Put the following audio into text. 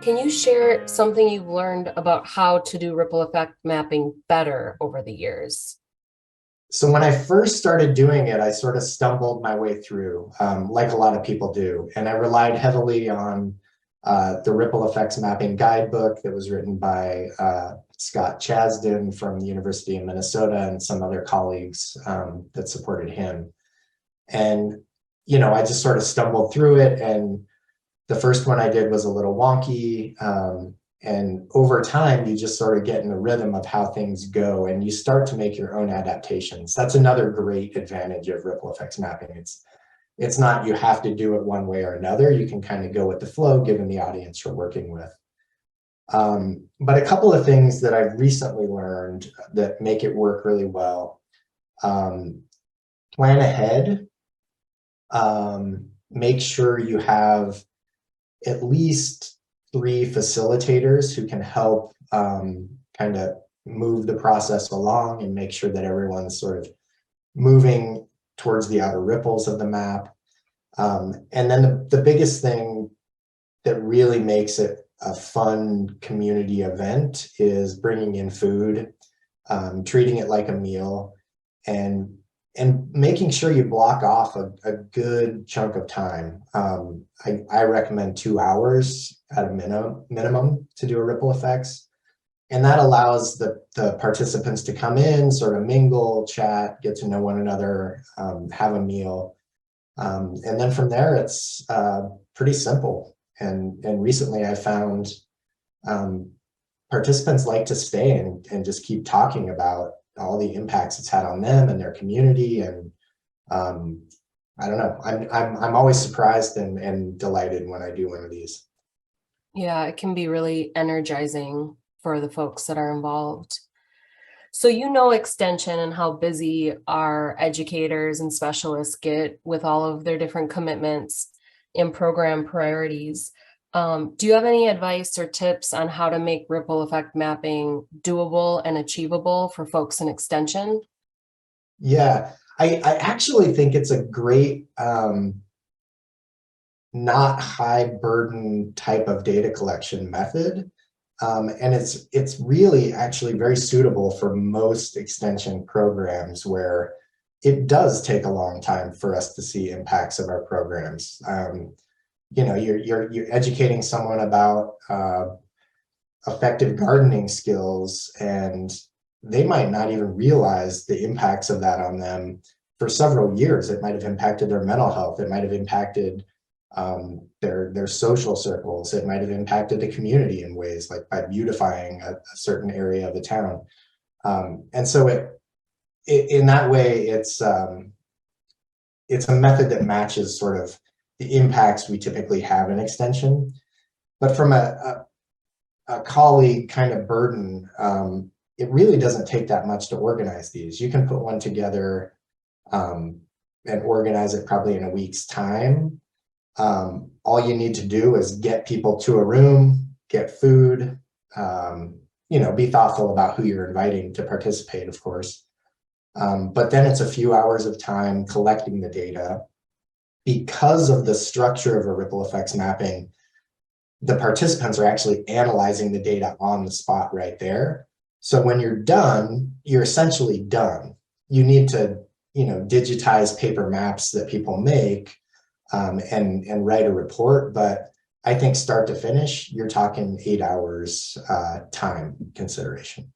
Can you share something you've learned about how to do ripple effect mapping better over the years? So when I first started doing it, I sort of stumbled my way through, like a lot of people do. And I relied heavily on the Ripple Effects Mapping Guidebook that was written by Scott Chasden from the University of Minnesota and some other colleagues that supported him. And, I just sort of stumbled through it. And the first one I did was a little wonky. And over time, you just sort of get in the rhythm of how things go and you start to make your own adaptations. That's another great advantage of ripple effects mapping. It's not you have to do it one way or another. You can kind of go with the flow given the audience you're working with. But a couple of things that I've recently learned that make it work really well. Plan ahead. Make sure you have at least 3 facilitators who can help kind of move the process along and make sure that everyone's sort of moving towards the outer ripples of the map. And then the biggest thing that really makes it a fun community event is bringing in food, treating it like a meal, and making sure you block off a good chunk of time. I recommend 2 hours at a minimum to do a ripple effects. And that allows the participants to come in, sort of mingle, chat, get to know one another, have a meal. And then from there, it's pretty simple. And recently I found participants like to stay and just keep talking about all the impacts it's had on them and their community. And I don't know, I'm always surprised and delighted when I do one of these. Yeah, it can be really energizing for the folks that are involved. So you know extension and how busy our educators and specialists get with all of their different commitments and program priorities. Do you have any advice or tips on how to make ripple effect mapping doable and achievable for folks in extension? Yeah, I actually think it's a great not high burden type of data collection method. And it's really actually very suitable for most extension programs where it does take a long time for us to see impacts of our programs. You're educating someone about effective gardening skills, and they might not even realize the impacts of that on them for several years. It might have impacted their mental health. It might have impacted their social circles. It might have impacted the community in ways like by beautifying a certain area of the town. And so in that way, it's a method that matches sort of the impacts we typically have in extension. But from a colleague kind of burden, it really doesn't take that much to organize these. You can put one together and organize it probably in a week's time. All you need to do is get people to a room, get food, be thoughtful about who you're inviting to participate, of course. But then it's a few hours of time collecting the data. Because of the structure of a ripple effects mapping, the participants are actually analyzing the data on the spot right there. So when you're done, you're essentially done. You need to, digitize paper maps that people make and write a report. But I think start to finish, you're talking 8 hours time consideration.